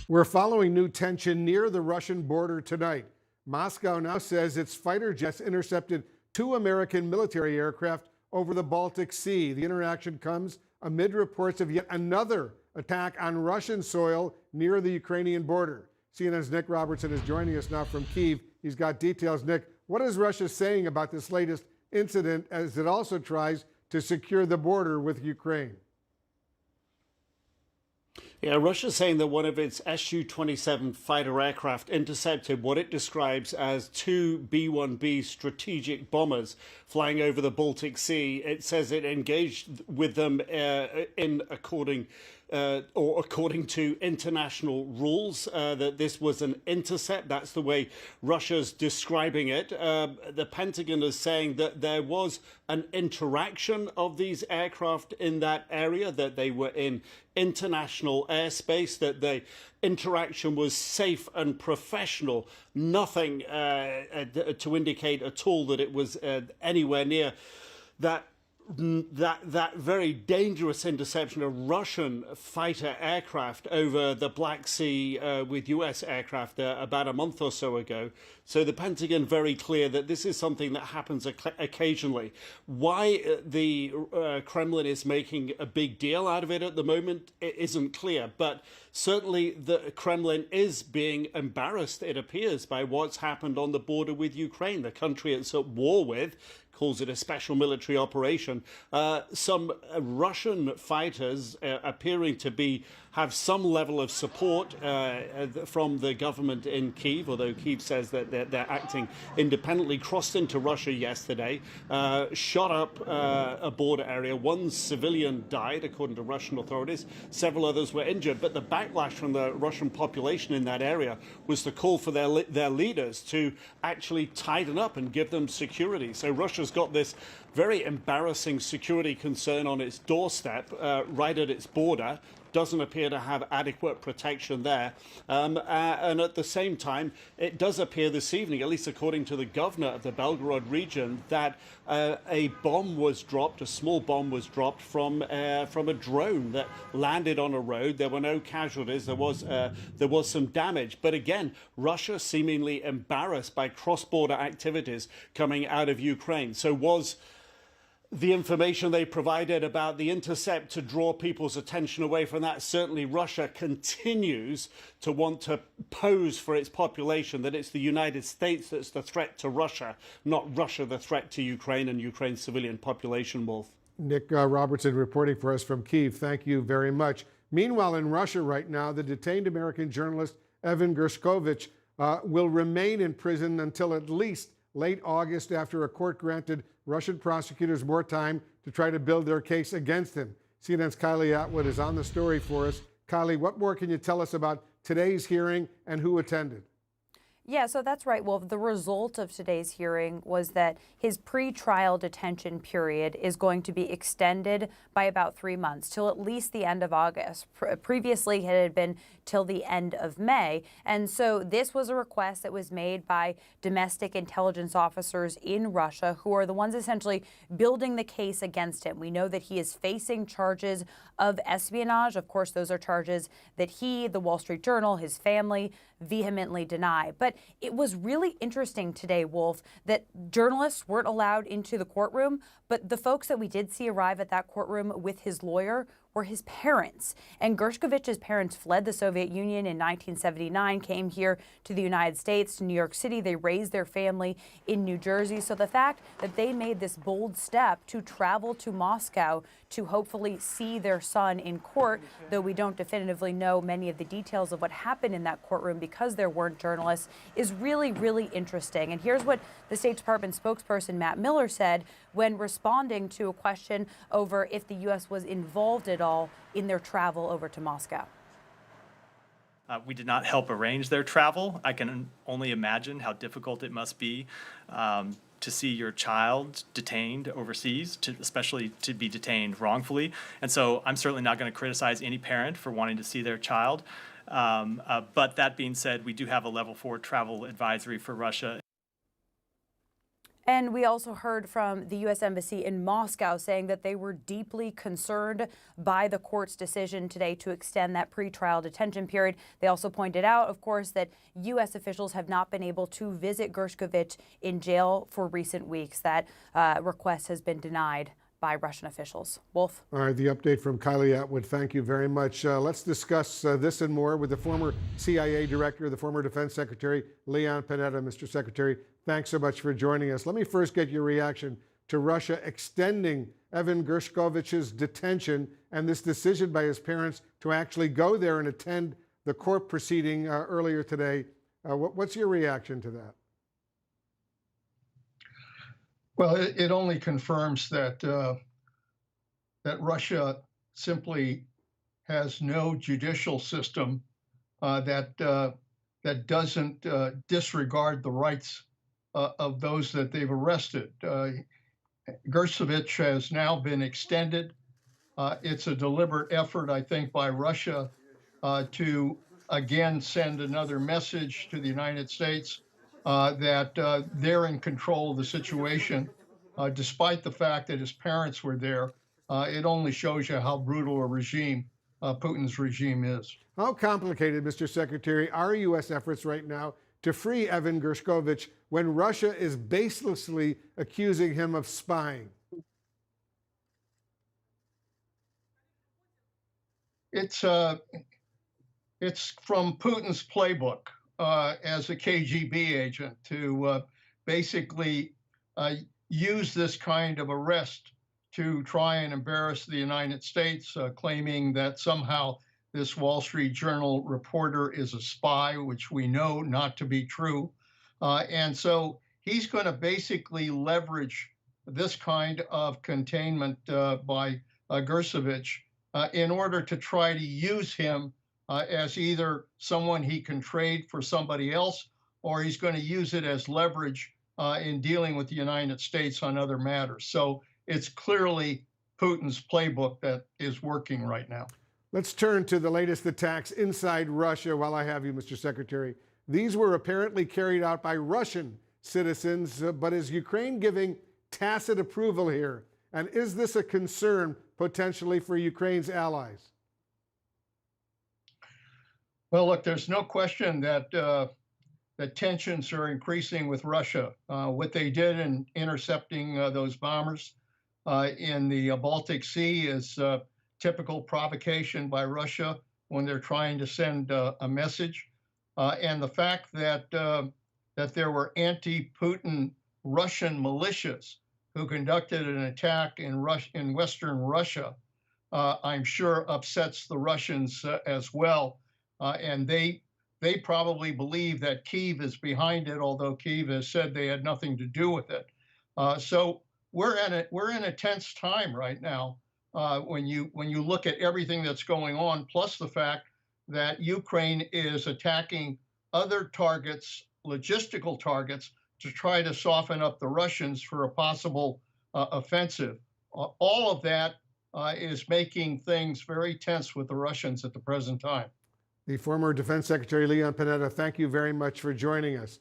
We're following new tension near the Russian border tonight. Moscow now says its fighter jets intercepted two American military aircraft over the Baltic Sea. The interaction comes amid reports of yet another attack on Russian soil near the Ukrainian border. CNN's Nic Robertson is joining us now from Kyiv. He's got details. Nick, what is Russia saying about this latest incident as it also tries to secure the border with Ukraine? Yeah, Russia's saying that one of its Su-27 fighter aircraft intercepted what it describes as two B-1B strategic bombers flying over the Baltic Sea. It says it engaged with them according to international rules, that this was an intercept. That's the way Russia's describing it. The Pentagon is saying that there was an interaction of these aircraft in that area, that they were in international airspace, that the interaction was safe and professional. Nothing to indicate at all that it was anywhere near that very dangerous interception of Russian fighter aircraft over the Black Sea with US aircraft about a month or so ago. So the Pentagon very clear that this is something that happens occasionally. Why the Kremlin is making a big deal out of it at the moment, it isn't clear. But certainly the Kremlin is being embarrassed, it appears, by what's happened on the border with Ukraine, the country it's at war with. Calls it a special military operation. Some Russian fighters appearing to have some level of support from the government in Kyiv, although Kyiv says that they're acting independently, crossed into Russia yesterday, shot up a border area. One civilian died, according to Russian authorities. Several others were injured. But the backlash from the Russian population in that area was the call for their leaders to actually tighten up and give them security. So Russia's got this very embarrassing security concern on its doorstep, right at its border. Doesn't appear to have adequate protection there. And at the same time, it does appear this evening, at least according to the governor of the Belgorod region, that a bomb was dropped, a small bomb was dropped from a drone that landed on a road. There were no casualties. There was some damage. But again, Russia seemingly embarrassed by cross-border activities coming out of Ukraine. So was the information they provided about the intercept to draw people's attention away from that? Certainly Russia continues to want to pose for its population that it's the United States that's the threat to Russia, not Russia the threat to Ukraine and Ukraine's civilian population, Wolf. Nic Robertson reporting for us from Kyiv. Thank you very much. Meanwhile, in Russia right now, the detained American journalist Evan Gershkovich will remain in prison until at least late August, after a court granted Russian prosecutors more time to try to build their case against him. CNN's Kylie Atwood is on the story for us. Kylie, what more can you tell us about today's hearing and who attended? Yeah, so that's right. Well, the result of today's hearing was that his pre-trial detention period is going to be extended by about 3 months, till at least the end of August. Previously, it had been till the end of May. And so this was a request that was made by domestic intelligence officers in Russia, who are the ones essentially building the case against him. We know that he is facing charges of espionage. Of course, those are charges that he, the Wall Street Journal, his family vehemently deny. But it was really interesting today, Wolf, that journalists weren't allowed into the courtroom, but the folks that we did see arrive at that courtroom with his lawyer were his parents. And Gershkovich's parents fled the Soviet Union in 1979, came here to the United States, to New York City. They raised their family in New Jersey. So the fact that they made this bold step to travel to Moscow to hopefully see their son in court, though we don't definitively know many of the details of what happened in that courtroom because there weren't journalists, is really, really interesting. And here's what the State Department spokesperson Matt Miller said when responding to a question over if the U.S. was involved at all in their travel over to Moscow. We did not help arrange their travel. I can only imagine how difficult it must be to see your child detained overseas, especially to be detained wrongfully. And so I'm certainly not going to criticize any parent for wanting to see their child. But that being said, we do have a level 4 travel advisory for Russia. And we also heard from the U.S. Embassy in Moscow saying that they were deeply concerned by the court's decision today to extend that pretrial detention period. They also pointed out, of course, that U.S. officials have not been able to visit Gershkovich in jail for recent weeks. That request has been denied by Russian officials. Wolf. All right, the update from Kylie Atwood. Thank you very much. Let's discuss this and more with the former CIA director, the former Defense Secretary, Leon Panetta. Mr. Secretary, thanks so much for joining us. Let me first get your reaction to Russia extending Evan Gershkovich's detention and this decision by his parents to actually go there and attend the court proceeding earlier today. What's your reaction to that? Well, it only confirms that that Russia simply has no judicial system that doesn't disregard the rights of those that they've arrested. Gershkovich has now been extended. It's a deliberate effort, I think, by Russia to again send another message to the United States that they're in control of the situation, despite the fact that his parents were there. It only shows you how brutal a regime Putin's regime is. How complicated, Mr. Secretary, are U.S. efforts right now to free Evan Gershkovich when Russia is baselessly accusing him of spying? It's from Putin's playbook as a KGB agent to basically use this kind of arrest to try and embarrass the United States, claiming that somehow this Wall Street Journal reporter is a spy, which we know not to be true. And so he's going to basically leverage this kind of containment by Gershkovich in order to try to use him as either someone he can trade for somebody else, or he's going to use it as leverage in dealing with the United States on other matters. So it's clearly Putin's playbook that is working right now. Let's turn to the latest attacks inside Russia while I have you, Mr. Secretary. These were apparently carried out by Russian citizens, but is Ukraine giving tacit approval here? And is this a concern potentially for Ukraine's allies? Well, look, there's no question that that tensions are increasing with Russia. What they did in intercepting those bombers in the Baltic Sea is typical provocation by Russia when they're trying to send a message. And the fact that that there were anti-Putin Russian militias who conducted an attack in Western Russia, I'm sure upsets the Russians as well. And they probably believe that Kyiv is behind it, although Kyiv has said they had nothing to do with it. So we're in a tense time right now when you look at everything that's going on, plus the fact that Ukraine is attacking other targets, logistical targets, to try to soften up the Russians for a possible offensive. All of that is making things very tense with the Russians at the present time. The former Defense Secretary Leon Panetta, thank you very much for joining us.